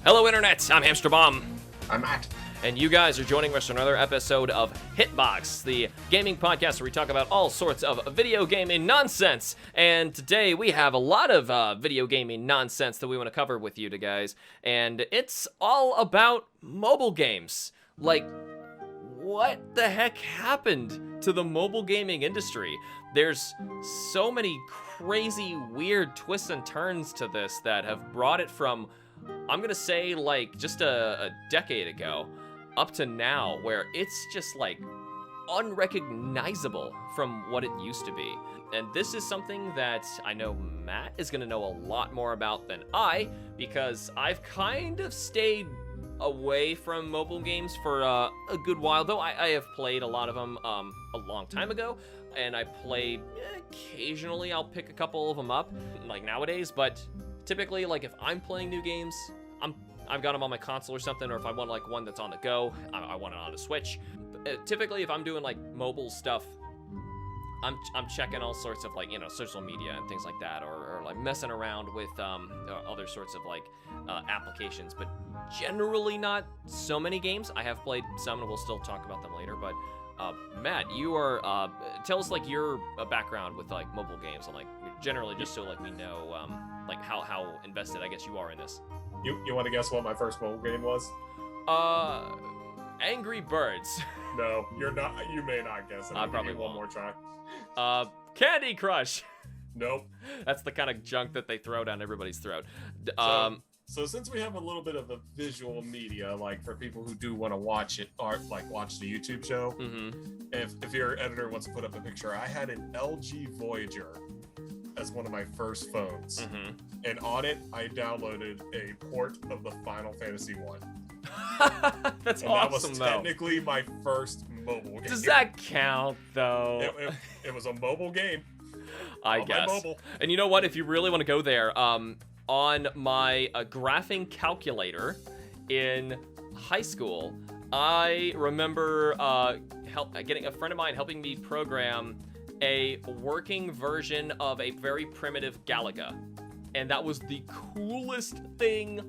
Hello, Internet. I'm HamsterBomb. I'm Matt. And you guys are joining us for another episode of HITBOX, the gaming podcast where we talk about all sorts of video gaming nonsense. And today we have a lot of video gaming nonsense that we want to cover with you guys. And it's all about mobile games. Like, what the heck happened to the mobile gaming industry? There's so many crazy, weird twists and turns to this that have brought it from, I'm gonna say, like, just a decade ago up to now, where it's just, like, unrecognizable from what it used to be. And this is something that I know Matt is gonna know a lot more about than I, because I've kind of stayed away from mobile games for a good while, though I have played a lot of them a long time ago, and I played occasionally. I'll pick a couple of them up, like nowadays, but typically, like, if I'm playing new games, I've got them on my console or something, or if I want like one that's on the go, I want it on a Switch. Typically, if I'm doing like mobile stuff, I'm checking all sorts of, like, you know, social media and things like that, or like messing around with other sorts of like applications, but generally not so many games. I have played some, and we'll still talk about them later. But Matt, you are tell us like your background with like mobile games, and like generally just so like we know like how invested I guess you are in this. You want to guess what my first mobile game was? Angry Birds. No, you're not. You may not guess it. I probably one won't. more try. Candy Crush. Nope. That's the kind of junk that they throw down everybody's throat. So since we have a little bit of a visual media, like for people who do want to watch it, or like watch the YouTube show, if your editor wants to put up a picture, I had an LG Voyager as one of my first phones, and on it I downloaded a port of the Final Fantasy 1. That's and awesome. That was though. Technically my first mobile game. Does that count though? It was a mobile game. I on guess. my mobile. And you know what? If you really want to go there, on my graphing calculator in high school, I remember getting a friend of mine helping me program a working version of a very primitive Galaga, and that was the coolest thing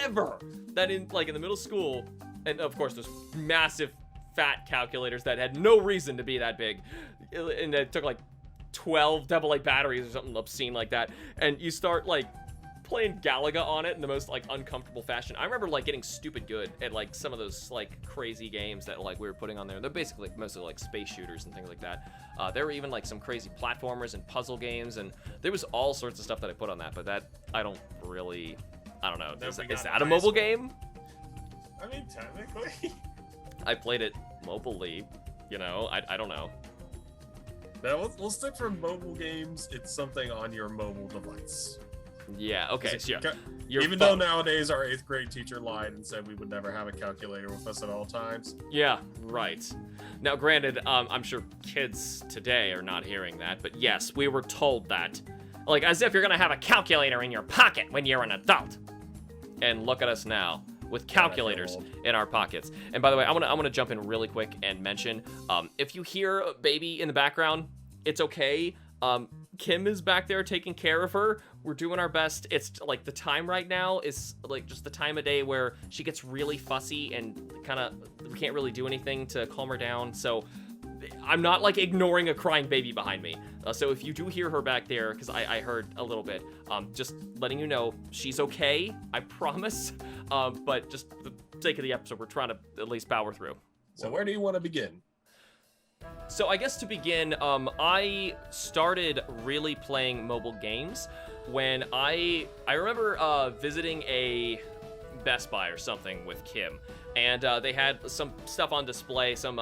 ever. That in the middle school, and of course those massive fat calculators that had no reason to be that big, and it took like 12 AA batteries or something obscene like that, and you start like playing Galaga on it in the most like uncomfortable fashion. I remember like getting stupid good at like some of those like crazy games that like we were putting on there. They're basically like, mostly like space shooters and things like that. There were even like some crazy platformers and puzzle games, and there was all sorts of stuff that I put on that, but that I don't know. Is that a mobile game? I mean, technically. I played it mobilely, you know. I don't know. Now we'll stick for mobile games. It's something on your mobile device. Yeah, okay, so yeah. Even though nowadays our 8th grade teacher lied and said we would never have a calculator with us at all times. Yeah, right. Now, granted, I'm sure kids today are not hearing that, but yes, we were told that. Like, as if you're gonna have a calculator in your pocket when you're an adult. And look at us now, with calculators in our pockets. And by the way, I wanna jump in really quick and mention, if you hear a baby in the background, it's okay. Kim is back there taking care of her. We're doing our best. It's like the time right now is like just the time of day where she gets really fussy and we can't really do anything to calm her down. So I'm not like ignoring a crying baby behind me. So if you do hear her back there, because I heard a little bit, just letting you know she's okay, I promise. But just for the sake of the episode, we're trying to at least power through. So where do you want to begin? So I guess to begin, I started really playing mobile games when I remember visiting a Best Buy or something with Kim, and they had some stuff on display, some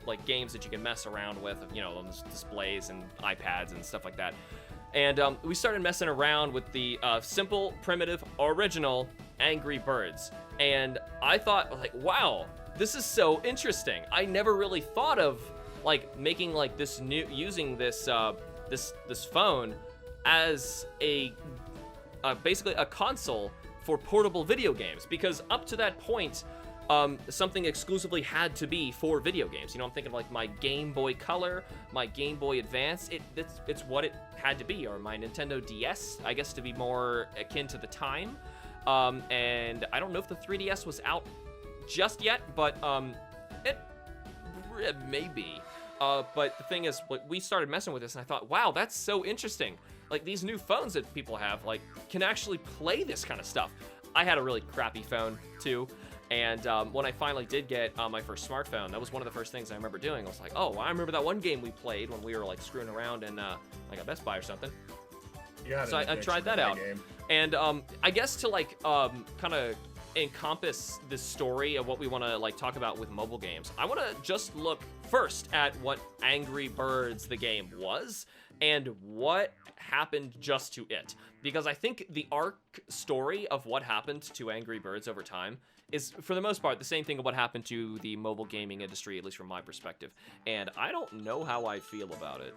like games that you can mess around with, you know, on displays and iPads and stuff like that. And we started messing around with the simple, primitive, original Angry Birds, and I thought, like, wow, this is so interesting. I never really thought of like making like this using this this phone as basically a console for portable video games, because up to that point something exclusively had to be for video games. You know, I'm thinking of like my Game Boy Color, my Game Boy Advance. It's what it had to be, or my Nintendo DS, I guess, to be more akin to the time. And I don't know if the 3DS was out just yet, but it may be. But the thing is, we started messing with this, and I thought, wow, that's so interesting. Like, these new phones that people have, like, can actually play this kind of stuff. I had a really crappy phone, too. And when I finally did get my first smartphone, that was one of the first things I remember doing. I was like, oh, I remember that one game we played when we were, like, screwing around in, like, a Best Buy or something. Yeah. So I tried that out. Game. And I guess to, like, kind of encompass this story of what we want to, like, talk about with mobile games, I want to just look first at what Angry Birds, the game, was, and what happened just to it. Because I think the arc story of what happened to Angry Birds over time is, for the most part, the same thing of what happened to the mobile gaming industry, at least from my perspective. And I don't know how I feel about it.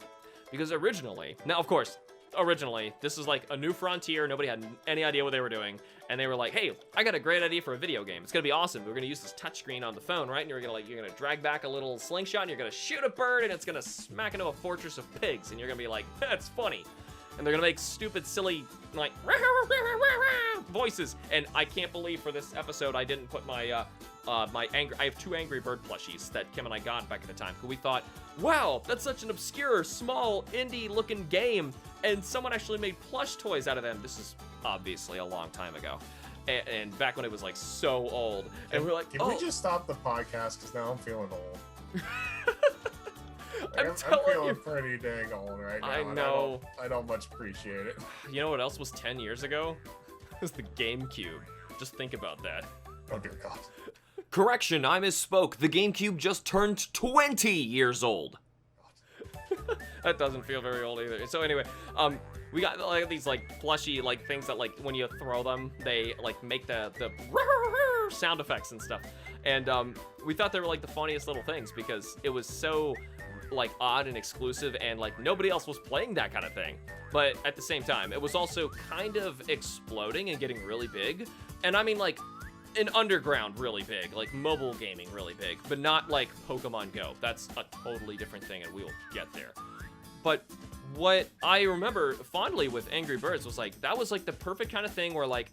Because originally, now, of course, this is like a new frontier. Nobody had any idea what they were doing. And they were like, hey, I got a great idea for a video game. It's going to be awesome. We're going to use this touchscreen on the phone, right? And you're going to drag back a little slingshot, and you're going to shoot a bird, and it's going to smack into a fortress of pigs. And you're going to be like, that's funny. And they're going to make stupid, silly, like, voices. And I can't believe for this episode I didn't put my, I have 2 Angry Bird plushies that Kim and I got back at the time. We thought, wow, that's such an obscure, small, indie-looking game. And someone actually made plush toys out of them. This is obviously a long time ago. And back when it was, like, so old. And we're like, can we just stop the podcast? Because now I'm feeling old. I'm feeling pretty dang old right now. I know. I don't much appreciate it. You know what else was 10 years ago? It was the GameCube. Just think about that. Oh, dear God. Correction, I misspoke. The GameCube just turned 20 years old. That doesn't feel very old either. So anyway, we got like these like plushy like things that like when you throw them, they like make the sound effects and stuff. And we thought they were like the funniest little things because it was so like odd and exclusive, and like nobody else was playing that kind of thing. But at the same time, it was also kind of exploding and getting really big. And I mean like an underground really big, like mobile gaming really big, but not like Pokemon Go. That's a totally different thing, and we will get there. But what I remember fondly with Angry Birds was like, that was like the perfect kind of thing where like,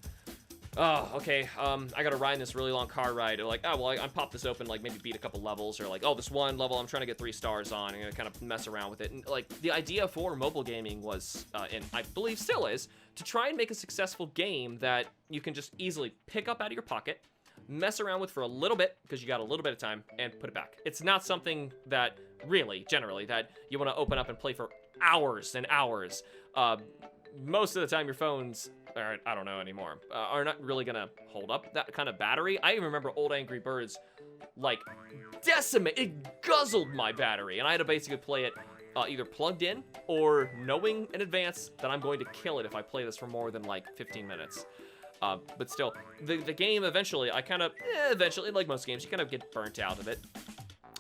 oh, okay, I gotta ride in this really long car ride. Or like, oh, well, I pop this open, like maybe beat a couple levels, or like, oh, this one level I'm trying to get 3 stars on, and kind of mess around with it. And like, the idea for mobile gaming was, and I believe still is, to try and make a successful game that you can just easily pick up out of your pocket, mess around with for a little bit, because you got a little bit of time, and put it back. It's not something that really, generally, that you want to open up and play for hours and hours. Most of the time, your phones, or I don't know anymore, are not really gonna hold up that kind of battery. I even remember old Angry Birds, like, it guzzled my battery, and I had to basically play it either plugged in or knowing in advance that I'm going to kill it if I play this for more than like 15 minutes. But still, the game eventually, eventually, like most games, you kind of get burnt out of it.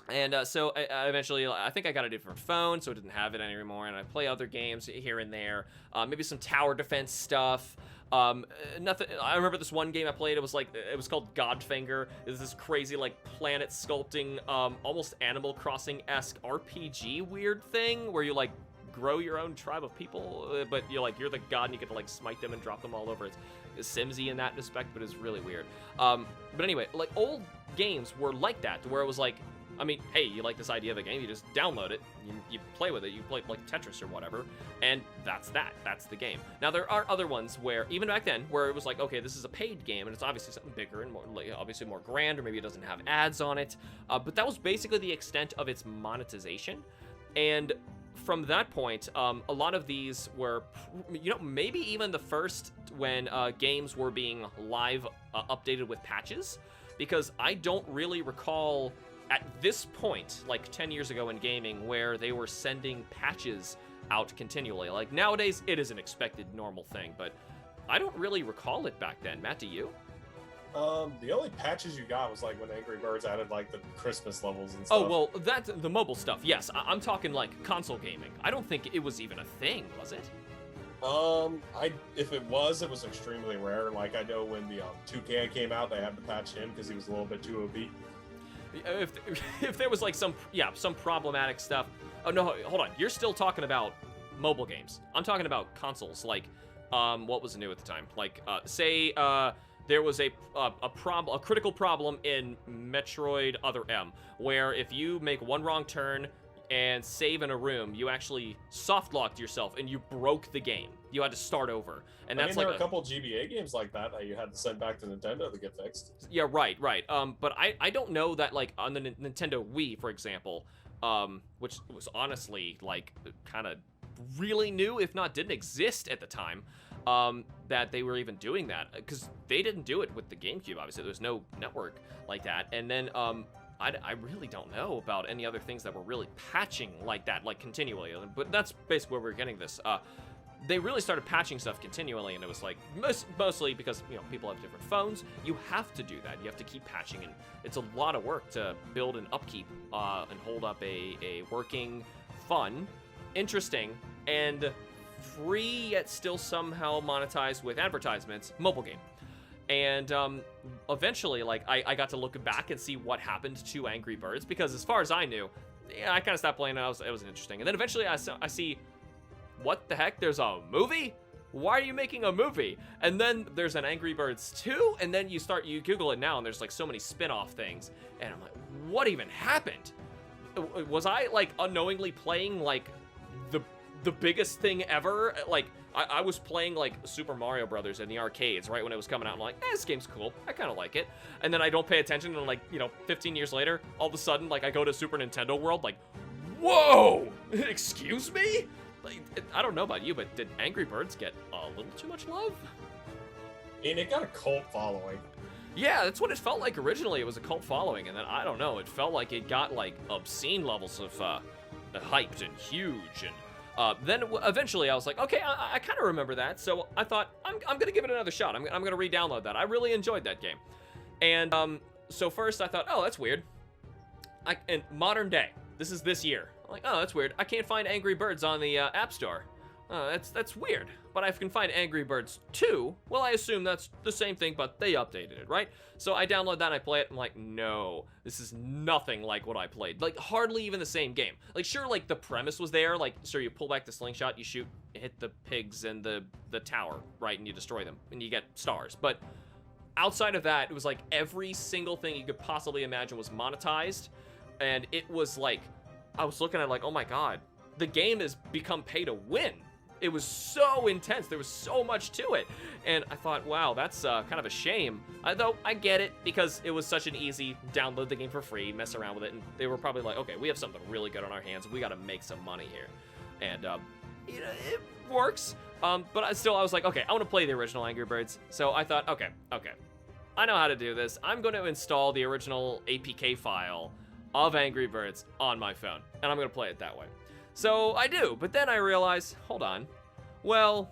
And so eventually, I think I got a different phone, so it didn't have it anymore, and I play other games here and there, maybe some tower defense stuff. Nothing. I remember this one game I played. It was called Godfinger. It was this crazy like planet sculpting, almost Animal Crossing-esque RPG weird thing where you like grow your own tribe of people, but you're the god and you get to like smite them and drop them all over. It's Simsy in that respect, but it's really weird. But anyway, like old games were like that, where it was like, I mean, hey, you like this idea of a game, you just download it, you play with it, you play like Tetris or whatever, and that's the game. Now, there are other ones where, even back then, where it was like, okay, this is a paid game, and it's obviously something bigger and more, like, obviously more grand, or maybe it doesn't have ads on it, but that was basically the extent of its monetization, and from that point, a lot of these were, maybe even the first when games were being live updated with patches, because I don't really recall at this point, like 10 years ago in gaming, where they were sending patches out continually. Like nowadays, it is an expected normal thing, but I don't really recall it back then. Matt, do you? The only patches you got was like when Angry Birds added like the Christmas levels and stuff. Oh, well, that's the mobile stuff. Yes, I'm talking like console gaming. I don't think it was even a thing, was it? If it was extremely rare. Like I know when the Toucan came out, they had to patch him because he was a little bit too OP. If there was like some problematic stuff. Oh no, hold on. You're still talking about mobile games. I'm talking about consoles. Like What was new at the time? Like, say, there was a critical problem in Metroid Other M, where if you make one wrong turn and save in a room, you actually soft-locked yourself and you broke the game. You had to start over. And that's there were a couple GBA games like that you had to send back to Nintendo to get fixed. Yeah, right. But I don't know that, like, on the Nintendo Wii, for example, which was honestly, like, kind of really new, if not didn't exist at the time, that they were even doing that, because they didn't do it with the GameCube. Obviously, there's no network like that. And then I really don't know about any other things that were really patching like that, like continually. But that's basically where we're getting this. They really started patching stuff continually, and it was like mostly because, you know, people have different phones. You have to do that. You have to keep patching, and it's a lot of work to build and upkeep and hold up a working, fun, interesting, and free yet still somehow monetized with advertisements mobile game. And eventually, like, I got to look back and see what happened to Angry Birds, because as far as I knew, yeah, I kind of stopped playing it. It was interesting. And then eventually I see, what the heck? There's a movie? Why are you making a movie? And then there's an Angry Birds 2, and then you Google it now, and there's like so many spin-off things. And I'm like, what even happened? Was I like unknowingly playing like the biggest thing ever? Like, I was playing like Super Mario Brothers in the arcades right when it was coming out. I'm like, this game's cool. I kind of like it. And then I don't pay attention, and like, you know, 15 years later, all of a sudden, like, I go to Super Nintendo World, like, whoa, excuse me? Like, I don't know about you, but did Angry Birds get a little too much love? And it got a cult following. Yeah, that's what it felt like originally. It was a cult following, and then, I don't know, it felt like it got like obscene levels of hyped and huge. And then eventually I was like, okay, I kind of remember that. So I thought, I'm going to give it another shot. I'm going to re-download that. I really enjoyed that game. And so first I thought, oh, that's weird. In modern day, this is this year. I'm like, oh, that's weird. I can't find Angry Birds on the App Store. That's weird. But I can find Angry Birds 2. Well, I assume that's the same thing, but they updated it, right? So I download that and I play it. I'm like, no, this is nothing like what I played. Like, hardly even the same game. Like, sure, like, the premise was there. Like, sure, you pull back the slingshot, you shoot, hit the pigs and the tower, right? And you destroy them, and you get stars. But outside of that, it was like every single thing you could possibly imagine was monetized. And it was like, I was looking at like, oh my god, the game has become pay to win. It was so intense. There was so much to it. And I thought, wow, that's kind of a shame. Though I get it, because it was such an easy download the game for free, mess around with it, and they were probably like, okay, we have something really good on our hands. We got to make some money here. And, you know, it works. But I was like, okay, I want to play the original Angry Birds. So I thought, okay, I know how to do this. I'm going to install the original APK file of Angry Birds on my phone, and I'm gonna play it that way. So I do, but then I realize, hold on, well,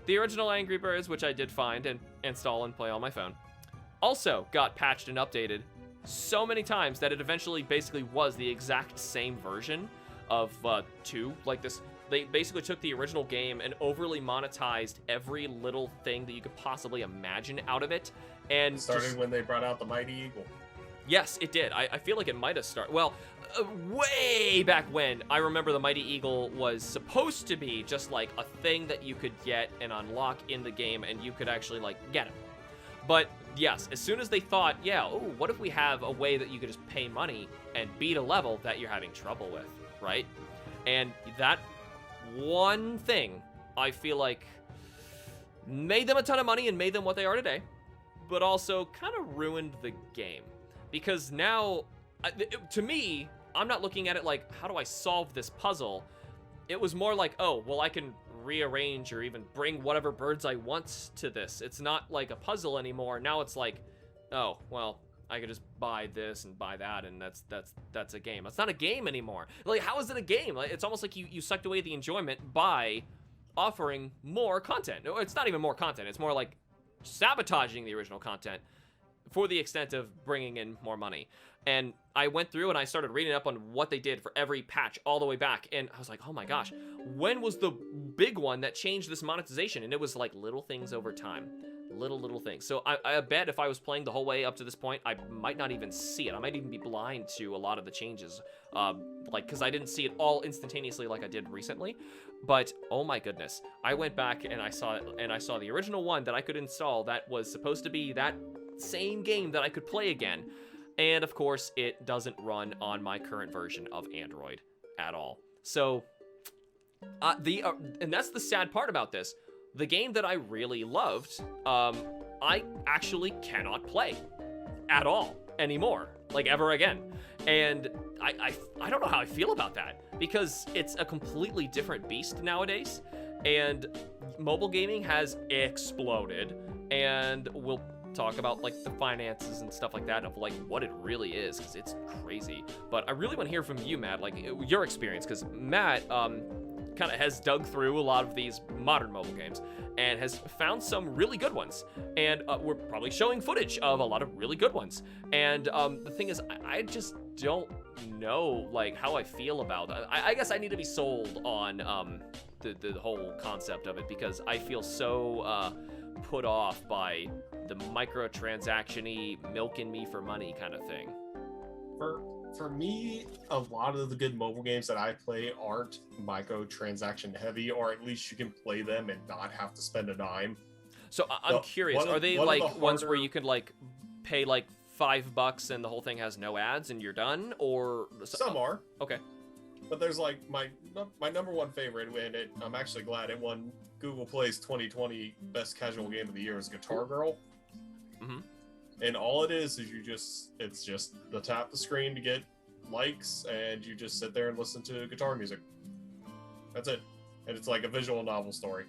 the original Angry Birds, which I did find and install and play on my phone, also got patched and updated so many times that it eventually basically was the exact same version of 2. Like this, they basically took the original game and overly monetized every little thing that you could possibly imagine out of it. And starting when they brought out the Mighty Eagle. Yes, it did. I feel like it might have started. Well, way back when, I remember the Mighty Eagle was supposed to be just like a thing that you could get and unlock in the game, and you could actually like get it. But yes, as soon as they thought, yeah, oh, what if we have a way that you could just pay money and beat a level that you're having trouble with, right? And that one thing, I feel like, made them a ton of money and made them what they are today, but also kind of ruined the game. Because now, to me, I'm not looking at it like, how do I solve this puzzle? It was more like, oh, well, I can rearrange or even bring whatever birds I want to this. It's not like a puzzle anymore. Now it's like, oh, well, I could just buy this and buy that, and that's a game. It's not a game anymore. Like, how is it a game? Like, it's almost like you sucked away the enjoyment by offering more content. No, it's not even more content. It's more like sabotaging the original content for the extent of bringing in more money. And I went through and I started reading up on what they did for every patch all the way back. And I was like, oh my gosh, when was the big one that changed this monetization? And it was like little things over time. Little things. So I bet if I was playing the whole way up to this point, I might not even see it. I might even be blind to a lot of the changes, because I didn't see it all instantaneously like I did recently. But oh my goodness, I went back and I saw the original one that I could install that was supposed to be that same game that I could play again. And of course, it doesn't run on my current version of Android at all. So, and that's the sad part about this. The game that I really loved, I actually cannot play at all anymore, like ever again. And I don't know how I feel about that, because it's a completely different beast nowadays, and mobile gaming has exploded, and we'll talk about like the finances and stuff like that of like what it really is, because it's crazy. But I really want to hear from you, Matt, like your experience, because Matt kind of has dug through a lot of these modern mobile games and has found some really good ones, and we're probably showing footage of a lot of really good ones. And the thing is, I just don't know like how I feel about it. I guess I need to be sold on the whole concept of it, because I feel so put off by the microtransaction-y milking me for money kind of thing. For me, a lot of the good mobile games that I play aren't microtransaction heavy, or at least you can play them and not have to spend a dime. So I'm curious, are they like ones where you could like pay like $5 and the whole thing has no ads and you're done, or some are? Okay. But there's like my number one favorite, and I'm actually glad it won Google Play's 2020 Best Casual Game of the Year, is Guitar Girl. Mm-hmm. And all it is it's just the tap the screen to get likes, and you just sit there and listen to guitar music. That's it. And it's like a visual novel story.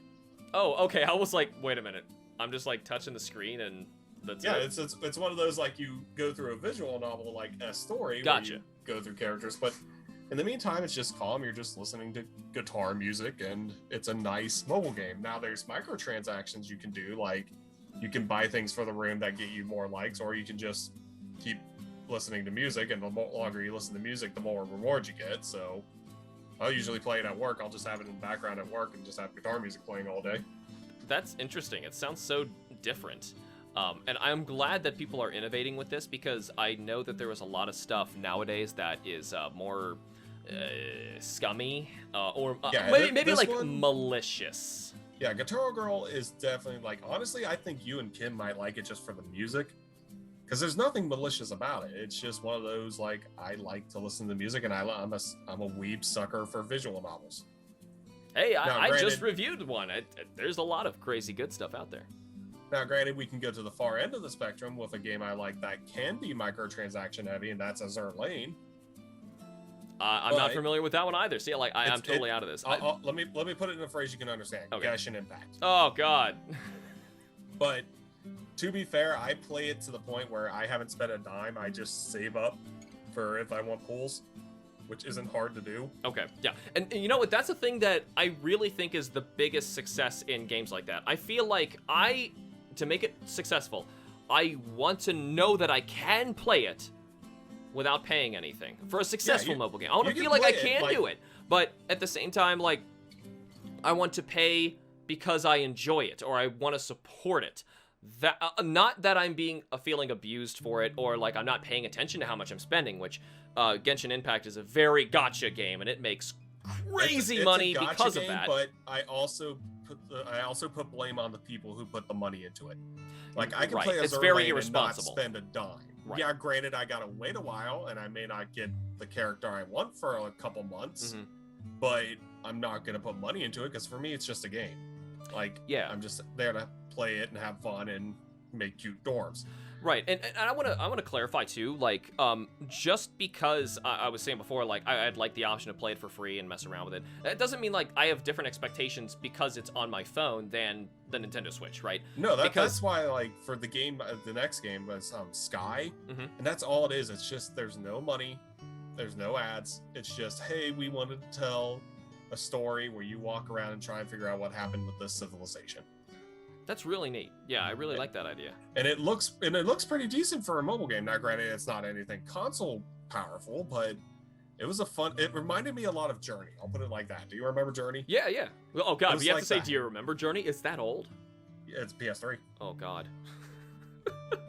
Oh, okay. I was like, wait a minute. I'm just like touching the screen and that's it. It's one of those like you go through a visual novel like a story. Gotcha. Where you go through characters, but in the meantime, it's just calm. You're just listening to guitar music, and it's a nice mobile game. Now there's microtransactions you can do, like you can buy things for the room that get you more likes, or you can just keep listening to music, and the longer you listen to music, the more rewards you get. So I'll usually play it at work. I'll just have it in the background at work and just have guitar music playing all day. That's interesting. It sounds so different. And I'm glad that people are innovating with this, because I know that there was a lot of stuff nowadays that is more scummy, or maybe like malicious. Yeah, Guitar Girl is definitely like, honestly, I think you and Kim might like it just for the music, because there's nothing malicious about it. It's just one of those like, I like to listen to music, and I'm a weeb sucker for visual novels. Hey, I just reviewed one. There's a lot of crazy good stuff out there. Now, granted, we can go to the far end of the spectrum with a game I like that can be microtransaction heavy, and that's Azure Lane. I'm not familiar with that one either. See, like I'm totally out of this. Let me put it in a phrase you can understand. Okay. Genshin Impact. Oh God. But to be fair, I play it to the point where I haven't spent a dime. I just save up for if I want pools, which isn't hard to do. Okay, yeah. And you know what? That's a thing that I really think is the biggest success in games like that. I feel like to make it successful, I want to know that I can play it without paying anything for a successful mobile game. I want to feel like I can do it, but at the same time, like, I want to pay because I enjoy it, or I want to support it. That not that I'm feeling abused for it, or like I'm not paying attention to how much I'm spending, which Genshin Impact is a very gacha game, and it makes crazy money because of that. But I also put blame on the people who put the money into it. Like, I can play Azure Lane and not spend a dime. Right. Yeah, granted, I gotta wait a while, and I may not get the character I want for a couple months, but I'm not gonna put money into it, because for me, it's just a game. Like, I'm just there to play it and have fun and make cute dorms. Right, and I want to clarify too, like, just because I was saying before, like, I'd like the option to play it for free and mess around with it. It doesn't mean like I have different expectations because it's on my phone than the Nintendo Switch, right? No, that's why, like, for the game, the next game was Sky, and that's all it is. It's just there's no money, there's no ads. It's just, hey, we wanted to tell a story where you walk around and try and figure out what happened with this civilization. That's really neat. Yeah, I really like that idea. And it looks pretty decent for a mobile game. Now, granted, it's not anything console powerful, but it was it reminded me a lot of Journey. I'll put it like that. Do you remember Journey? Yeah, yeah. Oh god, we have to say, that. do you remember Journey? Is that old? Yeah, it's PS3. Oh god.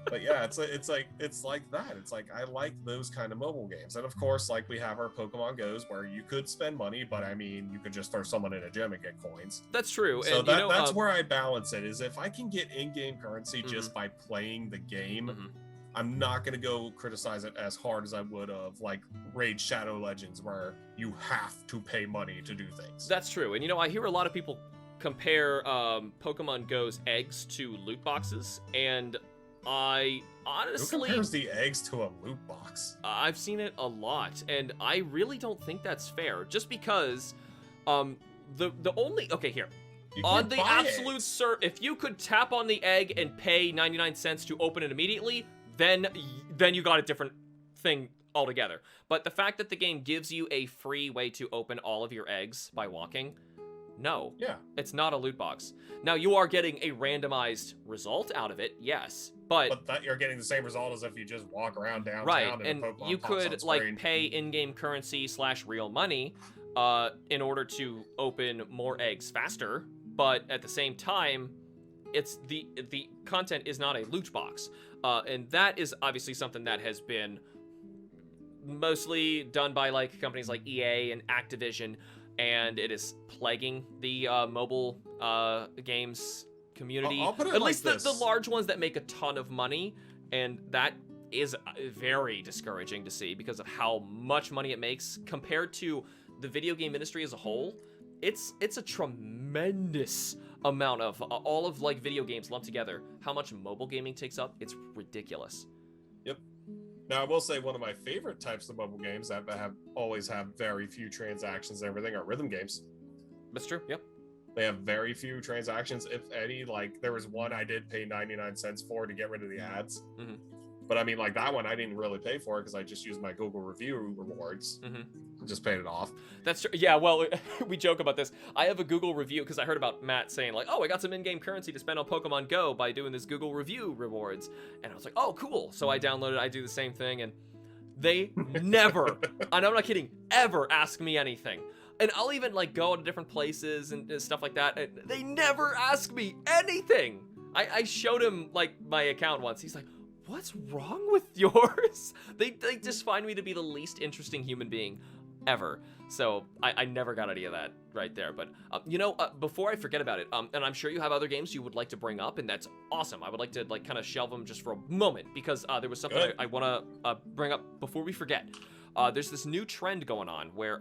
But yeah, it's like that. It's like I like those kind of mobile games, and of course, like we have our Pokemon Go's where you could spend money, but I mean, you could just throw someone in a gym and get coins. That's true. So and that's where I balance it. Is if I can get in-game currency just by playing the game, I'm not gonna go criticize it as hard as I would of like Raid Shadow Legends, where you have to pay money to do things. That's true. And I hear a lot of people compare Pokemon Go's eggs to loot boxes, and I honestly... Who compares the eggs to a loot box? I've seen it a lot, and I really don't think that's fair. Just because the only... Okay, here. On the absolute if you could tap on the egg and pay 99 cents to open it immediately, then you got a different thing altogether. But the fact that the game gives you a free way to open all of your eggs by walking... No. Yeah. It's not a loot box. Now, you are getting a randomized result out of it, yes. But that you're getting the same result as if you just walk around downtown. right, and you could, like, pay in-game currency / real money in order to open more eggs faster. But at the same time, it's the content is not a loot box. And that is obviously something that has been mostly done by, like, companies like EA and Activision, and it is plaguing the mobile games community. I'll put it at like least the large ones that make a ton of money, and that is very discouraging to see because of how much money it makes compared to the video game industry as a whole. It's a tremendous amount of all of like video games lumped together. How much mobile gaming takes up, it's ridiculous. Yep. Now, I will say one of my favorite types of mobile games that always have very few transactions and everything are rhythm games. That's true, yep. They have very few transactions, if any. Like, there was one I did pay 99 cents for to get rid of the ads. But I mean, like, that one I didn't really pay for it because I just used my Google review rewards. Just paid it off. That's true. Yeah, well, we joke about this. I have a Google review because I heard about Matt saying, like, oh, I got some in-game currency to spend on Pokemon Go by doing this Google review rewards. And I was like, oh, cool. So I downloaded it. I do the same thing. And they never, and I'm not kidding, ever ask me anything. And I'll even, like, go to different places and stuff like that. And they never ask me anything. I showed him, like, my account once. He's like, what's wrong with yours? They just find me to be the least interesting human being ever. So I never got any of that right there. But, before I forget about it, and I'm sure you have other games you would like to bring up, and that's awesome. I would like to, like, kind of shelve them just for a moment because there was something I want to bring up before we forget. There's this new trend going on where,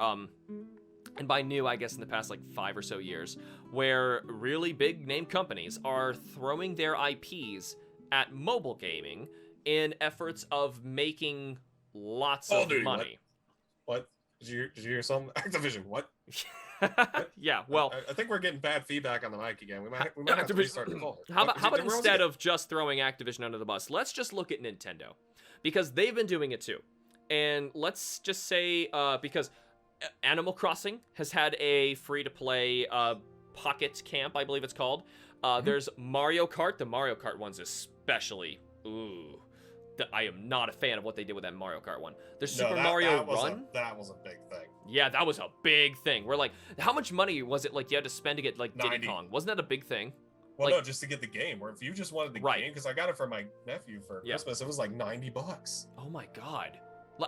and by new, I guess in the past, like, 5 or so years, where really big name companies are throwing their IPs at mobile gaming in efforts of making lots of money. What? Did you hear something? Activision, what? Yeah, well... I think we're getting bad feedback on the mic again. We might have to restart the call. How about instead of just throwing Activision under the bus, let's just look at Nintendo. Because they've been doing it too. And let's just say, because Animal Crossing has had a free-to-play Pocket Camp, I believe it's called. There's Mario Kart. The Mario Kart one's especially... Ooh. I am not a fan of what they did with that Mario Kart one. There's Super Mario Run. That was a big thing. Yeah, that was a big thing. We're like, how much money was it like you had to spend to get like Diddy Kong? Wasn't that a big thing? Well, like, no, just to get the game. Or if you just wanted the game, because I got it for my nephew for Christmas, it was like $90. Oh my god!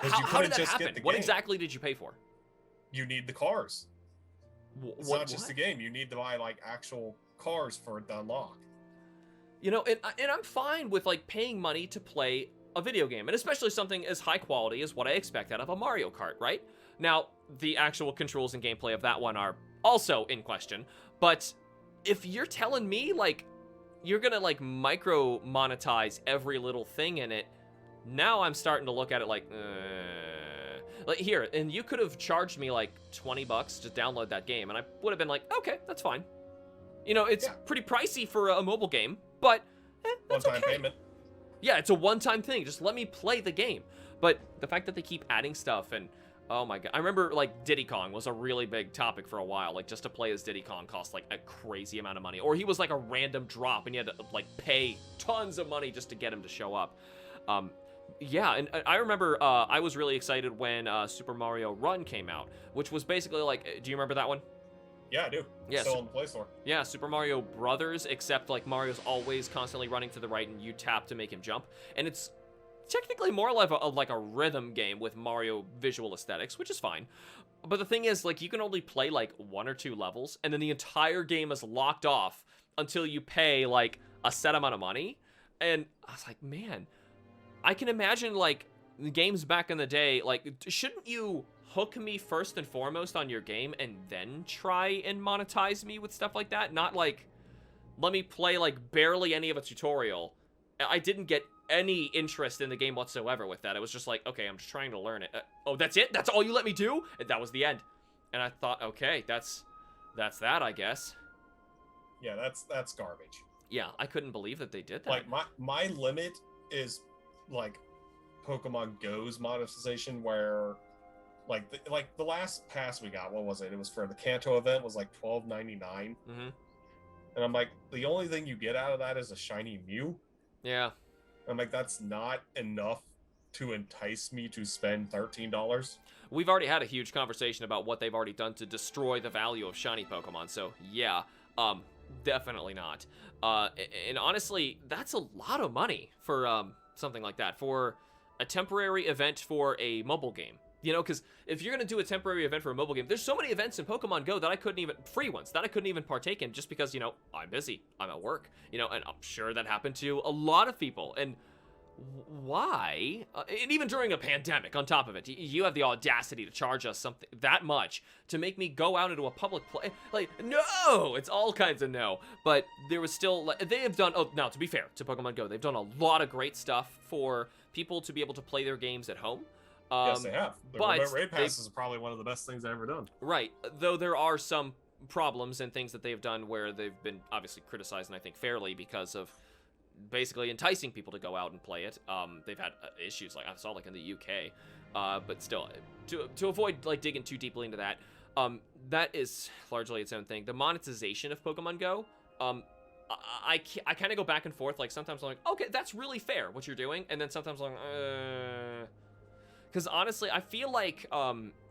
How did that happen? What exactly did you pay for? You need the cars. It's not just the game. You need to buy like actual cars for it to unlock. You know, and I'm fine with like paying money to play a video game, and especially something as high quality as what I expect out of a Mario Kart, right? Now, the actual controls and gameplay of that one are also in question, but if you're telling me, like, you're gonna, like, micro monetize every little thing in it, now I'm starting to look at it like, here, and you could have charged me, like, $20 to download that game, and I would have been like, okay, that's fine. You know, it's pretty pricey for a mobile game, but that's one-time payment. Yeah, it's a one-time thing. Just let me play the game. But the fact that they keep adding stuff, and Oh my god. I remember, like, Diddy Kong was a really big topic for a while. Like, just to play as Diddy Kong cost, like, a crazy amount of money. Or he was, like, a random drop, and you had to, like, pay tons of money just to get him to show up. Yeah, and I remember I was really excited when Super Mario Run came out, which was basically, like, do you remember that one? Yeah, I do. Yeah, Still on the Play Store. Yeah, Super Mario Brothers, except, like, Mario's always constantly running to the right, and you tap to make him jump. And it's technically more like a rhythm game with Mario visual aesthetics, which is fine. But the thing is, like, you can only play like 1 or 2 levels, and then the entire game is locked off until you pay like a set amount of money. And I was like, man, I can imagine like the games back in the day, like, shouldn't you hook me first and foremost on your game and then try and monetize me with stuff like that? Not like, let me play like barely any of a tutorial. I didn't get any interest in the game whatsoever with that. It was just like, okay, I'm just trying to learn it. Oh, that's it? That's all you let me do? And that was the end. And I thought, okay, that's that, I guess. Yeah, that's garbage. Yeah, I couldn't believe that they did that. Like, my limit is like Pokemon Go's monetization, where like the last pass we got, what was it? It was for the Kanto event, was like $12.99. Mm-hmm. And I'm like, the only thing you get out of that is a shiny Mew. Yeah. I'm like, that's not enough to entice me to spend $13. We've already had a huge conversation about what they've already done to destroy the value of shiny Pokemon, so yeah, definitely not. And honestly, that's a lot of money for something like that, for a temporary event for a mobile game. You know, because if you're going to do a temporary event for a mobile game, there's so many events in Pokemon Go that I couldn't even, free ones, that I couldn't even partake in just because, you know, I'm busy, I'm at work, you know, and I'm sure that happened to a lot of people. And why? And even during a pandemic, on top of it, you have the audacity to charge us something that much to make me go out into a public place. Like, no! It's all kinds of no. But there was still, they have done, oh, now, to be fair to Pokemon Go, they've done a lot of great stuff for people to be able to play their games at home. Yes, they have. The remote raid pass is probably one of the best things I've ever done. Right. Though there are some problems and things that they've done where they've been obviously criticized, and I think fairly, because of basically enticing people to go out and play it. They've had issues, like I saw, like in the UK. But still, to avoid like digging too deeply into that, that is largely its own thing. The monetization of Pokemon Go, I kind of go back and forth. Like, sometimes I'm like, okay, that's really fair what you're doing, and then sometimes I'm like, because honestly, I feel like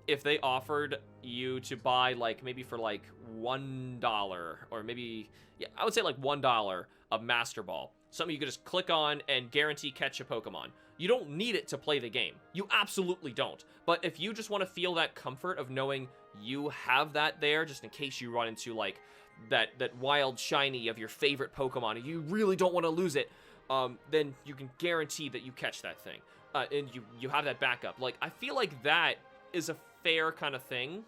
if they offered you to buy, like, maybe for like $1, or maybe, yeah, I would say like $1 of Master Ball, something you could just click on and guarantee catch a Pokemon. You don't need it to play the game. You absolutely don't. But if you just want to feel that comfort of knowing you have that there, just in case you run into like that wild shiny of your favorite Pokemon and you really don't want to lose it, then you can guarantee that you catch that thing. And you have that backup. Like, I feel like that is a fair kind of thing.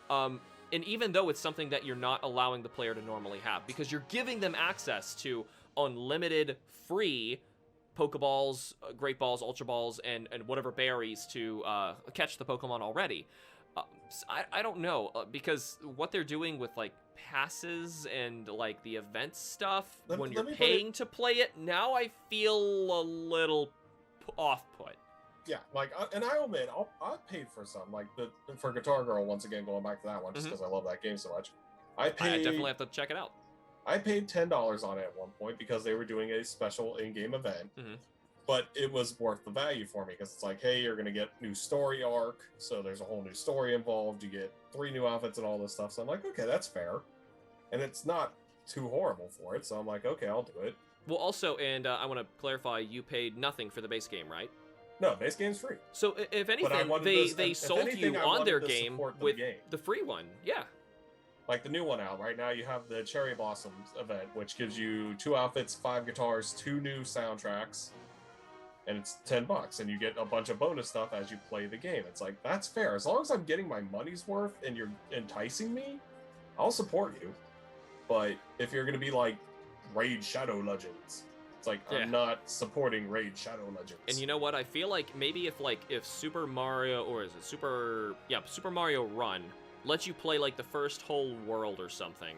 And even though it's something that you're not allowing the player to normally have, because you're giving them access to unlimited free Pokeballs, Great Balls, Ultra Balls, and whatever berries to catch the Pokemon already. I don't know, because what they're doing with like passes and like the event stuff, when you're paying to play it, now I feel a little off-put. Yeah, like, and I admit, I paid for some, like for Guitar Girl, once again, going back to that one, just because I love that game so much. I definitely have to check it out. I paid $10 on it at one point because they were doing a special in-game event, but it was worth the value for me, because it's like, hey, you're gonna get new story arc, so there's a whole new story involved. You get 3 new outfits and all this stuff. So I'm like, okay, that's fair, and it's not too horrible for it. So I'm like, okay, I'll do it. Well, also, and I want to clarify, you paid nothing for the base game, right? No, base game's free. So if anything, they sold you on their game with the free one. Yeah. Like the new one out right now, you have the Cherry Blossoms event, which gives you 2 outfits, 5 guitars, 2 new soundtracks, and it's $10, and you get a bunch of bonus stuff as you play the game. It's like, that's fair. As long as I'm getting my money's worth and you're enticing me, I'll support you. But if you're gonna be like Raid Shadow Legends, it's like, yeah, I'm not supporting Raid Shadow Legends. And you know what? I feel like maybe if Super Mario, or is it Super Mario Run lets you play like the first whole world or something,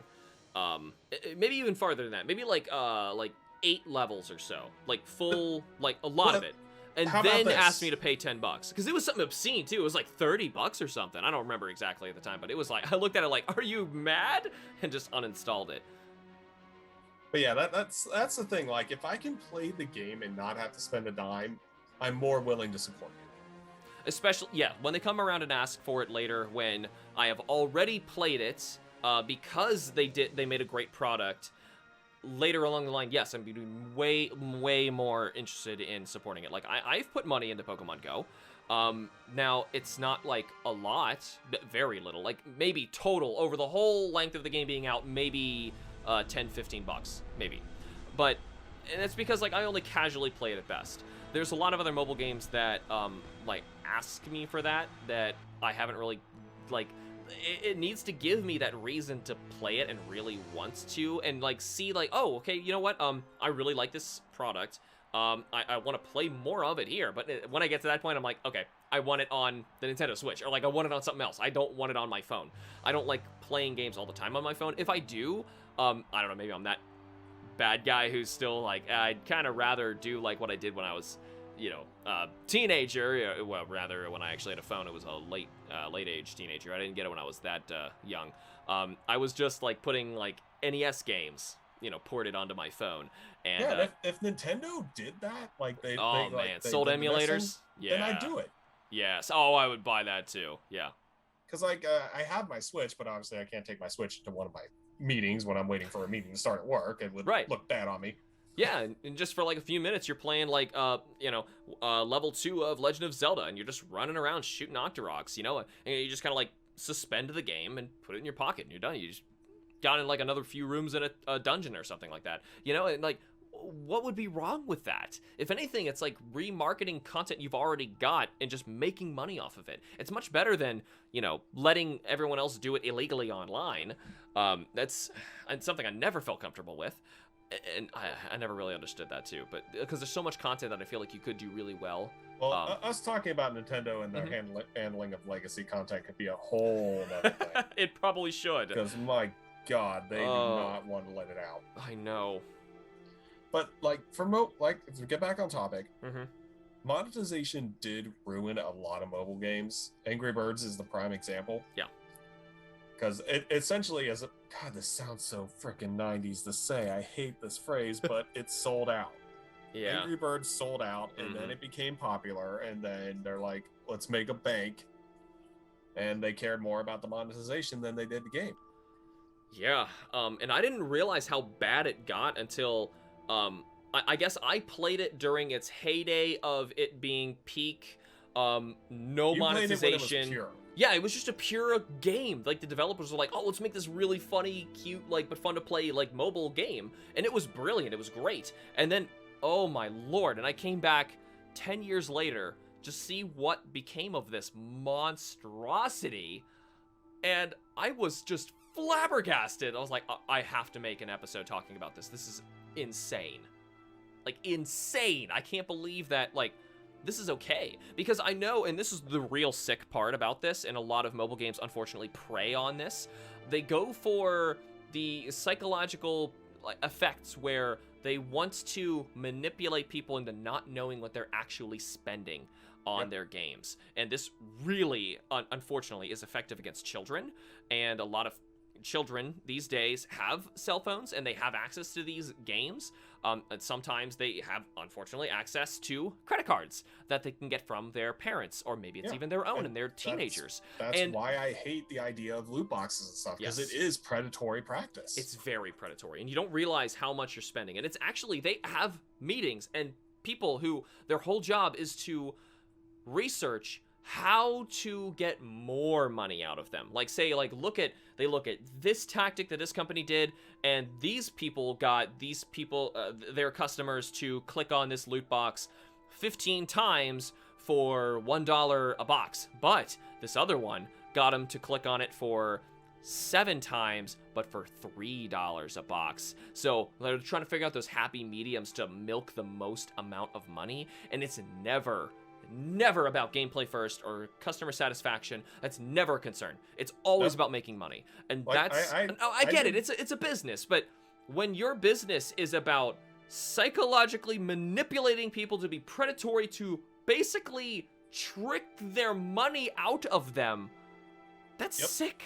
maybe even farther than that, maybe like 8 levels or so, like full, like a lot of it. and How about then this? asked me to pay $10 because it was something obscene too. It was like $30 or something. I don't remember exactly at the time, but it was like I looked at it like, "Are you mad?" and just uninstalled it. But yeah, that's the thing. Like, if I can play the game and not have to spend a dime, I'm more willing to support it. Especially, yeah, when they come around and ask for it later, when I have already played it, because they made a great product. Later along the line, yes, I'm way more interested in supporting it. Like, I've put money into Pokemon Go. Now, it's not, like, a lot, but very little. Like, maybe total, over the whole length of the game being out, maybe $10-15, maybe. But, and it's because, like, I only casually play it at best. There's a lot of other mobile games that, like, ask me for that I haven't really, like... It needs to give me that reason to play it and really wants to, and like see like, oh, okay, you know what, I really like this product, I want to play more of it here. But when I get to that point, I'm like, okay, I want it on the Nintendo Switch, or like I want it on something else. I don't want it on my phone. I don't like playing games all the time on my phone. If I do, I don't know, maybe I'm that bad guy who's still like, I'd kind of rather do like what I did when I was, you know, teenager. Well, rather, when I actually had a phone, it was a late age teenager. I didn't get it when I was that young. I was just like putting like NES games, you know, ported onto my phone. And yeah, if Nintendo did that, like they sold emulators, yeah, then I'd do it. Yes. Oh, I would buy that too. Yeah. Because like I have my Switch, but obviously I can't take my Switch to one of my meetings when I'm waiting for a meeting to start at work. It would look bad on me. Yeah, and just for like a few minutes, you're playing like, you know, level 2 of Legend of Zelda, and you're just running around shooting Octoroks, you know, and you just kind of like suspend the game and put it in your pocket, and you're done. You just got in like another few rooms in a dungeon or something like that, you know, and like, what would be wrong with that? If anything, it's like remarketing content you've already got and just making money off of it. It's much better than, you know, letting everyone else do it illegally online. That's something I never felt comfortable with. And I never really understood that too, but because there's so much content that I feel like you could do really well. Well, us talking about Nintendo and their handling of legacy content could be a whole other thing. It probably should. Because my God, they do not want to let it out. I know. But like if we get back on topic, monetization did ruin a lot of mobile games. Angry Birds is the prime example. Yeah. Because it essentially is God, this sounds so freaking 90s to say. I hate this phrase, but it's sold out. Yeah. Angry Birds sold out, and then it became popular, and then they're like, let's make a bank. And they cared more about the monetization than they did the game. Yeah. And I didn't realize how bad it got until, I guess I played it during its heyday of it being peak, no monetization. Played it when it was pure. Yeah, it was just a pure game. Like, the developers were like, oh, let's make this really funny, cute, like, but fun to play, like, mobile game. And it was brilliant. It was great. And then, oh my lord, and I came back 10 years later to see what became of this monstrosity. And I was just flabbergasted. I was like, I have to make an episode talking about this. This is insane. Like, insane. I can't believe that, like, this is okay. Because I know, and this is the real sick part about this, and a lot of mobile games unfortunately prey on this, they go for the psychological effects where they want to manipulate people into not knowing what they're actually spending on their games. And this really, unfortunately, is effective against children, and a lot of children these days have cell phones and they have access to these games. And sometimes they have, unfortunately, access to credit cards that they can get from their parents, or maybe it's even their own, and they're teenagers. That's why I hate the idea of loot boxes and stuff, because it is predatory practice. It's very predatory, and you don't realize how much you're spending. And it's actually, they have meetings and people who their whole job is to research how to get more money out of them. Like, say, like, they look at this tactic that this company did, and these people got their customers to click on this loot box 15 times for $1 a box, but this other one got them to click on it for 7 times, but for $3 a box. So they're trying to figure out those happy mediums to milk the most amount of money, and it's never about gameplay first or customer satisfaction. That's never a concern. It's always about making money. And like, I get it. It's a business, but when your business is about psychologically manipulating people to be predatory to basically trick their money out of them. That's sick.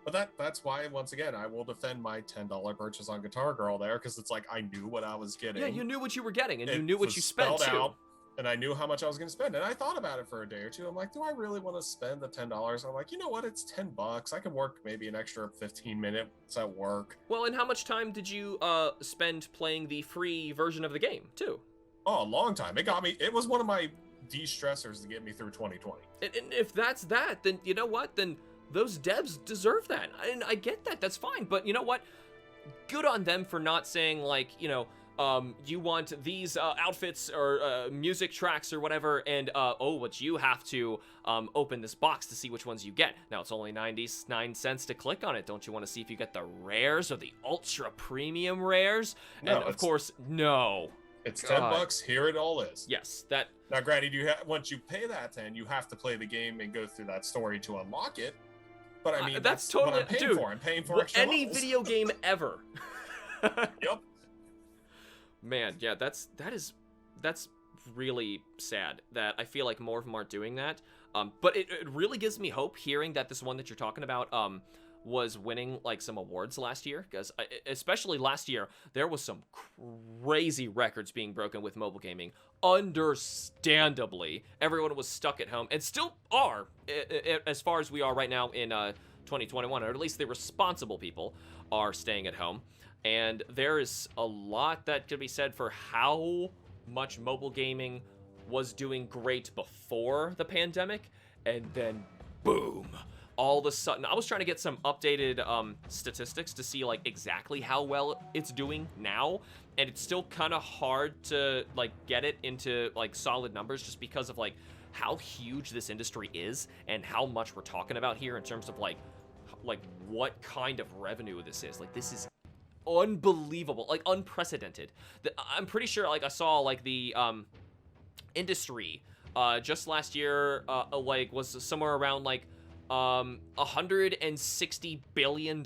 But that's why, once again, I will defend my $10 purchase on Guitar Girl there, because it's like I knew what I was getting. Yeah, you knew what you were getting, and you It knew what was you spent spelled too. out, and I knew how much I was going to spend. And I thought about it for a day or two. I'm like, do I really want to spend the $10? I'm like, you know what? It's $10. I can work maybe an extra 15 minutes at work. Well, and how much time did you spend playing the free version of the game too? Oh, a long time. It was one of my de-stressors to get me through 2020. And if that's that, then you know what? Then those devs deserve that. And I get that. That's fine. But you know what? Good on them for not saying, like, you know, you want these outfits or music tracks or whatever, and but you have to open this box to see which ones you get. Now, it's only 99 cents to click on it. Don't you want to see if you get the rares or the ultra premium rares? No, and of course, no. It's $10. Here it all is. Yes, that. Now, granted, once you pay that 10, you have to play the game and go through that story to unlock it. But I mean, that's totally, what I'm paying dude. for. I'm paying for extra any levels. video game ever. Yep. Man, yeah, that's really sad that I feel like more of them aren't doing that. But it really gives me hope hearing that this one that you're talking about was winning like some awards last year, because especially last year there was some crazy records being broken with mobile gaming. Understandably, everyone was stuck at home and still are, as far as we are right now in 2021, or at least the responsible people are staying at home. And there is a lot that could be said for how much mobile gaming was doing great before the pandemic, and then boom, all of a sudden. I was trying to get some updated statistics to see like exactly how well it's doing now, and it's still kind of hard to like get it into like solid numbers, just because of like how huge this industry is and how much we're talking about here in terms of like what kind of revenue this is. Like, this is unbelievable, like unprecedented. I'm pretty sure like I saw like the industry just last year like was somewhere around like $160 billion,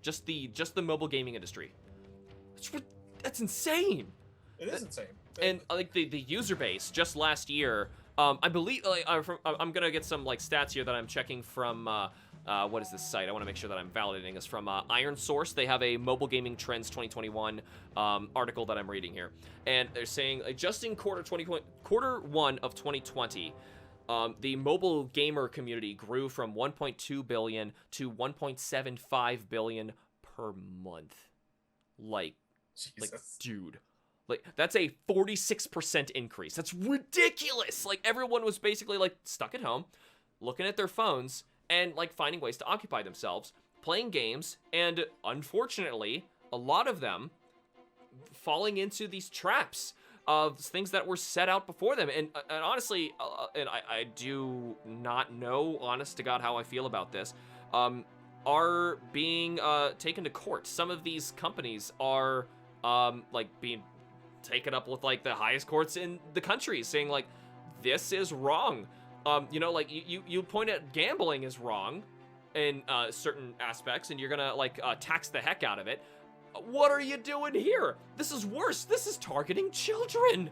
just the mobile gaming industry. That's insane. It is insane. And like the user base just last year, I believe, like I'm gonna get some like stats here that I'm checking from what is this site? I want to make sure that I'm validating this from Iron Source. They have a mobile gaming trends 2021 article that I'm reading here, and they're saying just in quarter one of 2020, the mobile gamer community grew from 1.2 billion to 1.75 billion per month. Like, dude. Like, that's a 46% increase. That's ridiculous. Like, everyone was basically like stuck at home, looking at their phones, and like finding ways to occupy themselves, playing games, and unfortunately, a lot of them falling into these traps of things that were set out before them. And honestly, and I do not know, honest to God, how I feel about this, are being taken to court. Some of these companies are like being taken up with like the highest courts in the country, saying like, this is wrong. You know, like you point at gambling is wrong in certain aspects, and you're gonna like tax the heck out of it. What are you doing here? This is worse. This is targeting children.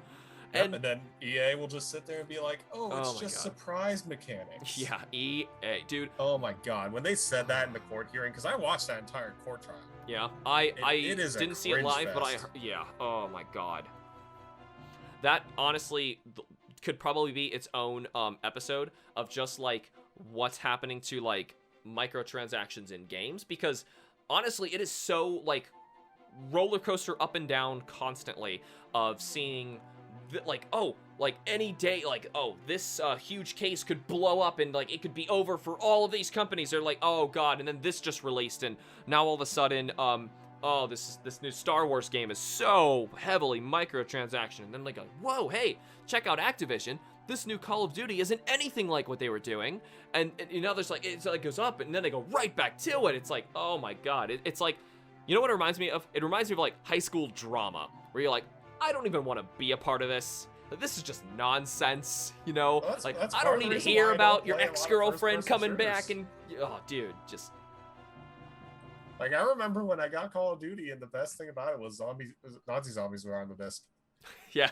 Yep, and then EA will just sit there and be like, oh, it's just God. Surprise mechanics. Yeah, EA, dude. Oh my God, when they said that in the court hearing, because I watched that entire court trial. Yeah, I didn't see it live, but yeah. Oh my God. That honestly could probably be its own episode of just like what's happening to like microtransactions in games, because honestly, it is so like roller coaster up and down constantly of seeing like, oh, like any day, like, oh, this huge case could blow up and like it could be over for all of these companies. They're like, oh God, and then this just released, and now all of a sudden oh, this new Star Wars game is so heavily microtransaction. And then like, whoa, hey, check out Activision. This new Call of Duty isn't anything like what they were doing. And you know, there's like, it's like goes up and then they go right back to it. It's like, oh my God. It's like, you know what it reminds me of? It reminds me of like high school drama, where you're like, I don't even want to be a part of this. This is just nonsense, you know? Well, that's I don't need to hear about your ex-girlfriend coming back and, oh, dude, just... Like, I remember when I got Call of Duty, and the best thing about it was Nazi zombies were on the disc. Yeah.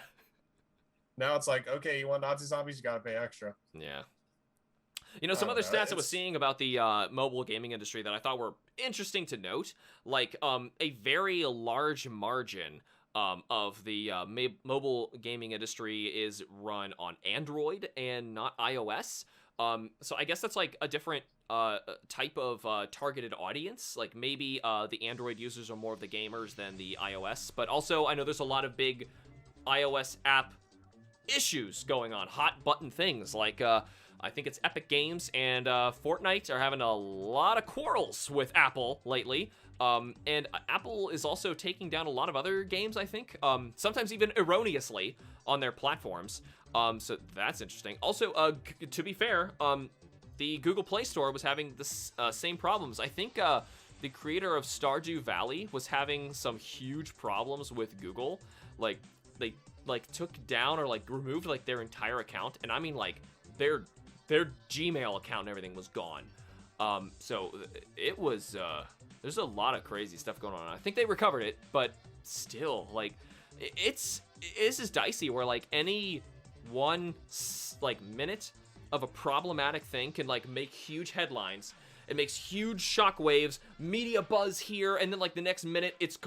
Now it's like, okay, you want Nazi zombies, you gotta pay extra. Yeah. You know, some other stats I was seeing about the mobile gaming industry that I thought were interesting to note, like a very large margin of the mobile gaming industry is run on Android and not iOS. So I guess that's like a different type of targeted audience. Like maybe the Android users are more of the gamers than the iOS. But also I know there's a lot of big iOS app issues going on, hot button things like I think it's Epic Games and Fortnite are having a lot of quarrels with Apple lately. And Apple is also taking down a lot of other games, I think, sometimes even erroneously on their platforms. So that's interesting. Also, to be fair, the Google Play Store was having the same problems. I think the creator of Stardew Valley was having some huge problems with Google. Like, they took down or removed their entire account, and I mean their Gmail account and everything was gone. So it was there's a lot of crazy stuff going on. I think they recovered it, but still, this is dicey where any one minute of a problematic thing can make huge headlines. It makes huge shockwaves, media buzz here, and then the next minute it's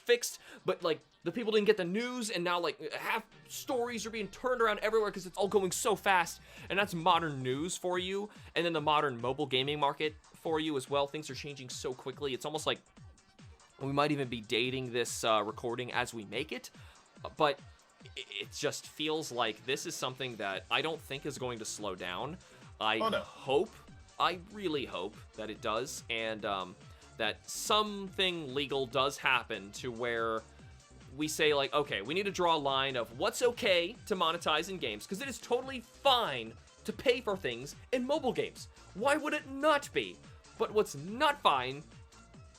fixed, but the people didn't get the news, and now half stories are being turned around everywhere because it's all going so fast. And that's modern news for you, and then the modern mobile gaming market for you as well. Things are changing so quickly. It's almost like we might even be dating this recording as we make it, but it just feels like this is something that I don't think is going to slow down. I really hope that it does, and that something legal does happen to where we say okay, we need to draw a line of what's okay to monetize in games, because it is totally fine to pay for things in mobile games. Why would it not be? But what's not fine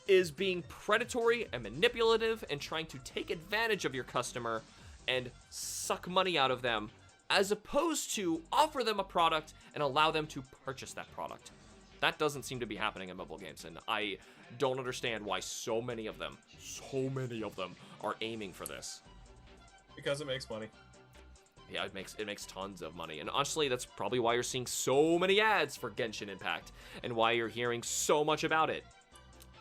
is being predatory and manipulative and trying to take advantage of your customer and suck money out of them, as opposed to offer them a product and allow them to purchase that product. That doesn't seem to be happening in mobile games, and I don't understand why so many of them are aiming for this. Because it makes money. Yeah, it makes tons of money, and honestly, that's probably why you're seeing so many ads for Genshin Impact, and why you're hearing so much about it.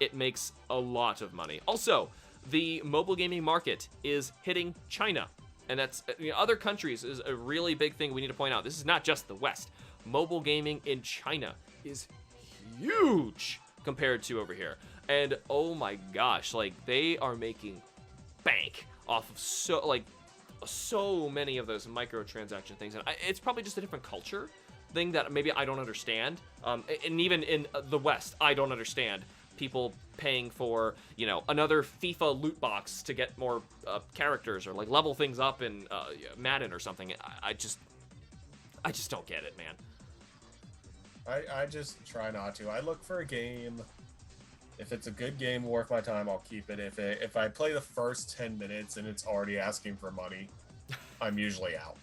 It makes a lot of money. Also, the mobile gaming market is hitting China, and that's other countries is a really big thing we need to point out. This is not just the West. Mobile gaming in China is huge compared to over here, and oh my gosh, they are making bank off of so many of those microtransaction things, and it's probably just a different culture thing that maybe I don't understand, and even in the West I don't understand people paying for another FIFA loot box to get more characters or level things up in Madden or something. I just don't get it, man. I just try not to. I look for a game. If it's a good game worth my time, I'll keep it. If I play the first 10 minutes and it's already asking for money, I'm usually out.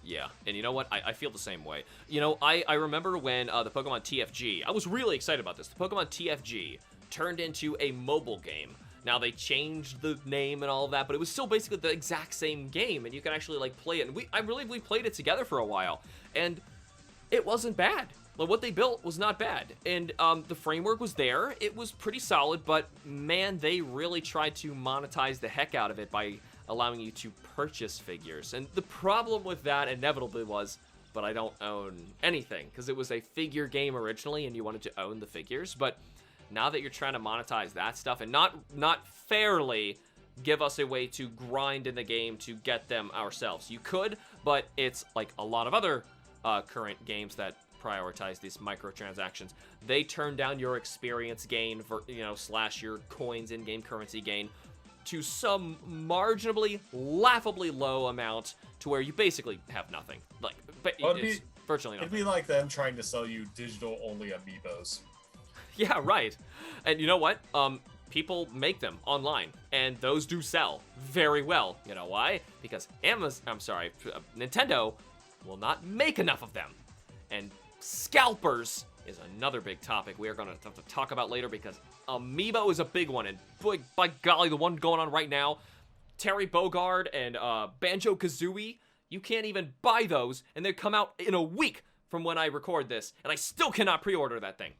Yeah, and you know what? I feel the same way. I remember when the Pokemon TFG, I was really excited about this. The Pokemon TFG turned into a mobile game. Now, they changed the name and all of that, but it was still basically the exact same game, and you could actually play it. And we played it together for a while, and it wasn't bad. What they built was not bad, and the framework was there. It was pretty solid, but man, they really tried to monetize the heck out of it by allowing you to purchase figures. And the problem with that inevitably was, but I don't own anything, because it was a figure game originally, and you wanted to own the figures. But now that you're trying to monetize that stuff and not fairly give us a way to grind in the game to get them ourselves, you could, but it's like a lot of other current games that prioritize these microtransactions. They turn down your experience gain for / your coins in-game currency gain to some marginally, laughably low amount to where you basically have nothing. It's virtually nothing. It'd be like them trying to sell you digital-only amiibos. Yeah, right. And you know what? People make them online, and those do sell very well. You know why? Because Nintendo will not make enough of them. And scalpers is another big topic we are going to have to talk about later, because Amiibo is a big one, and boy, by golly, the one going on right now, Terry Bogard and Banjo-Kazooie, you can't even buy those, and they come out in a week from when I record this, and I still cannot pre-order that thing.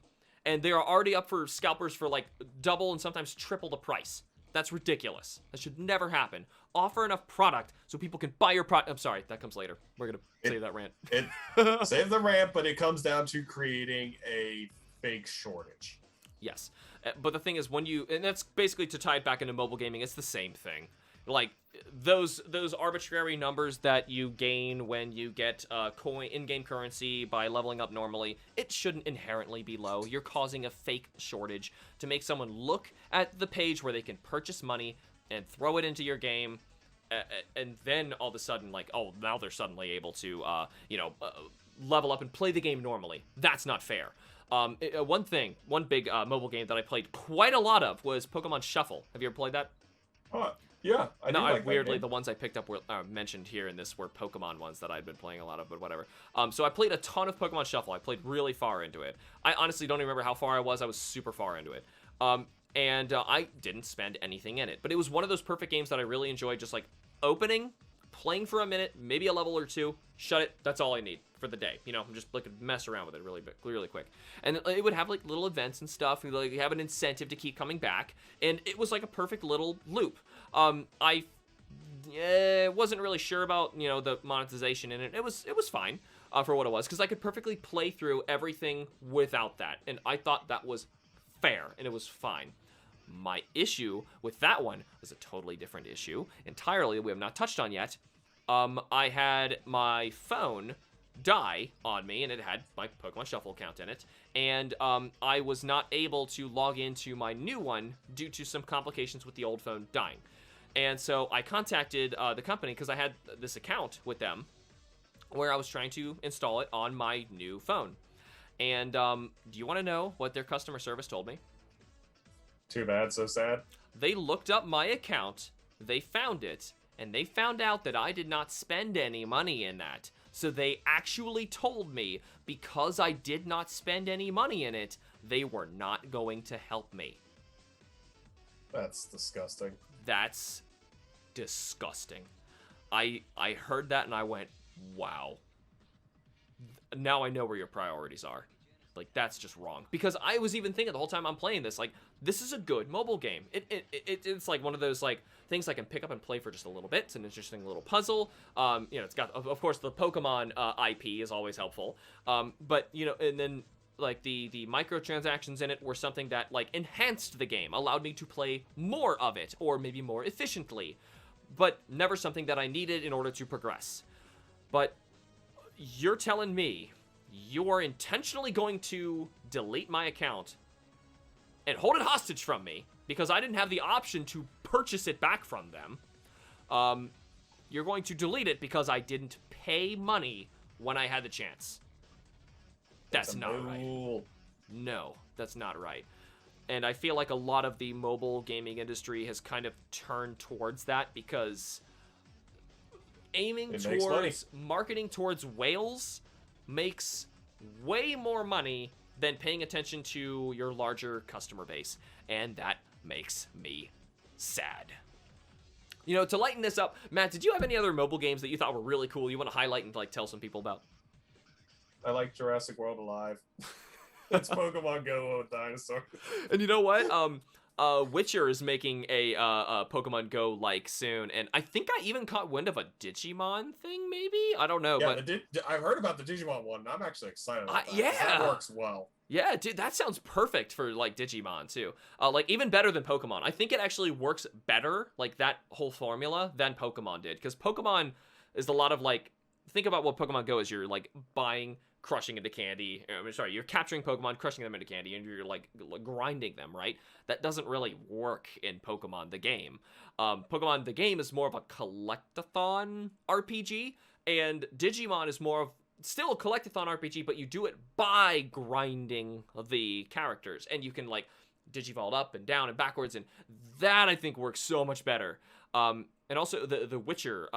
And they are already up for scalpers for like double and sometimes triple the price. That's ridiculous. That should never happen. Offer enough product so people can buy your product. I'm sorry, that comes later. We're going to save that rant. Save the rant, but it comes down to creating a fake shortage. Yes. But the thing is, when you, and that's basically to tie it back into mobile gaming, it's the same thing. Like those arbitrary numbers that you gain when you get in-game currency by leveling up normally, it shouldn't inherently be low. You're causing a fake shortage to make someone look at the page where they can purchase money and throw it into your game, and then all of a sudden, like, oh, now they're suddenly able to level up and play the game normally. That's not fair. One big mobile game that I played quite a lot of was Pokemon Shuffle. Have you ever played that? Yeah, I do like weirdly, the ones I picked up were mentioned here in this were Pokemon ones that I'd been playing a lot of, but whatever. So I played a ton of Pokemon Shuffle. I played really far into it. I honestly don't even remember how far I was. I was super far into it. And I didn't spend anything in it. But it was one of those perfect games that I really enjoyed, just like opening, playing for a minute, maybe a level or two, shut it. That's all I need for the day. I'm just like mess around with it really quick. And it would have like little events and stuff. And like you have an incentive to keep coming back. And it was like a perfect little loop. I wasn't really sure about, the monetization in it. It was fine for what it was, because I could perfectly play through everything without that. And I thought that was fair, and it was fine. My issue with that one was a totally different issue entirely we have not touched on yet. I had my phone die on me, and it had my Pokemon Shuffle account in it, and I was not able to log into my new one due to some complications with the old phone dying. And so I contacted the company, because I had this account with them where I was trying to install it on my new phone. And do you want to know what their customer service told me? Too bad, so sad. They looked up my account, they found it, and they found out that I did not spend any money in that. So they actually told me, because I did not spend any money in it, they were not going to help me. That's disgusting. That's disgusting. I heard that and I went, wow. Now I know where your priorities are. Like, that's just wrong. Because I was even thinking the whole time I'm playing this, like, this is a good mobile game. It's like one of those, like, things I can pick up and play for just a little bit. It's an interesting little puzzle. It's got, of course, the Pokemon IP is always helpful. But, and then, like, the microtransactions in it were something that, like, enhanced the game, allowed me to play more of it, or maybe more efficiently. But never something that I needed in order to progress. But you're telling me you're intentionally going to delete my account and hold it hostage from me because I didn't have the option to purchase it back from them. You're going to delete it because I didn't pay money when I had the chance. That's not right. No, that's not right. And I feel like a lot of the mobile gaming industry has kind of turned towards that, because marketing towards whales makes way more money than paying attention to your larger customer base, and that makes me sad. To lighten this up, Matt, did you have any other mobile games that you thought were really cool you want to highlight and like tell some people about? I like Jurassic World Alive. It's Pokemon Go with dinosaurs. And you know what? Witcher is making a Pokemon Go like soon, and I think I even caught wind of a Digimon thing. Maybe, I don't know. Yeah, but I've heard about the Digimon one, and I'm actually excited about that. Yeah, that works well. Yeah, dude, that sounds perfect for like Digimon too. Like even better than Pokemon. I think it actually works better, like that whole formula, than Pokemon did, because Pokemon is a lot of like, think about what Pokemon Go is. You're like buying, crushing into candy. You're capturing Pokemon, crushing them into candy, and you're like grinding them, right? That doesn't really work in Pokemon the game. Pokemon the game is more of a collectathon RPG, and Digimon is more of still a collectathon RPG, but you do it by grinding the characters, and you can like digivolve up and down and backwards, and that I think works so much better. And also the Witcher,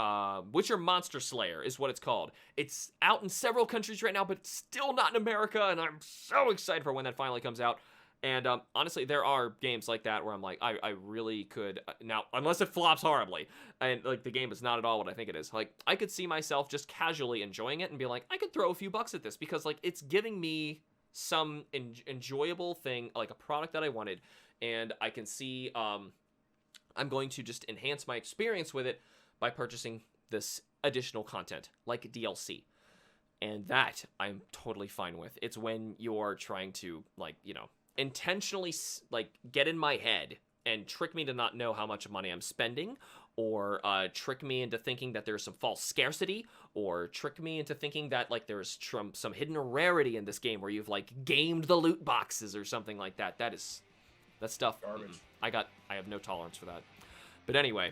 Witcher Monster Slayer is what it's called. It's out in several countries right now, but it's still not in America, and I'm so excited for when that finally comes out. And honestly, there are games like that where I'm like, I really could, now, unless it flops horribly, and like the game is not at all what I think it is, like, I could see myself just casually enjoying it and be like, I could throw a few bucks at this, because like, it's giving me some enjoyable thing, like a product that I wanted, and I can see, I'm going to just enhance my experience with it by purchasing this additional content, like DLC. And that I'm totally fine with. It's when you're trying to, like, you know, intentionally, like, get in my head and trick me to not know how much money I'm spending, or trick me into thinking that there's some false scarcity, or trick me into thinking that, like, there's some hidden rarity in this game where you've, like, gamed the loot boxes or something like that. That stuff, Garbage. I have no tolerance for that. But anyway,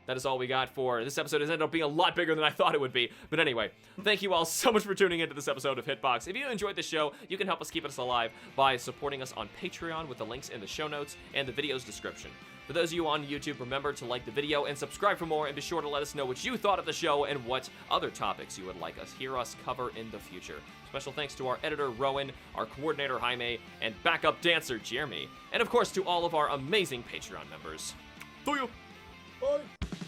that is all we got for this episode. It ended up being a lot bigger than I thought it would be. But anyway, thank you all so much for tuning into this episode of HITBOX. If you enjoyed the show, you can help us keep us alive by supporting us on Patreon with the links in the show notes and the video's description. For those of you on YouTube, remember to like the video and subscribe for more, and be sure to let us know what you thought of the show and what other topics you would like us hear us cover in the future. Special thanks to our editor, Rowan, our coordinator, Jaime, and backup dancer, Jeremy. And of course, to all of our amazing Patreon members. See you! Bye.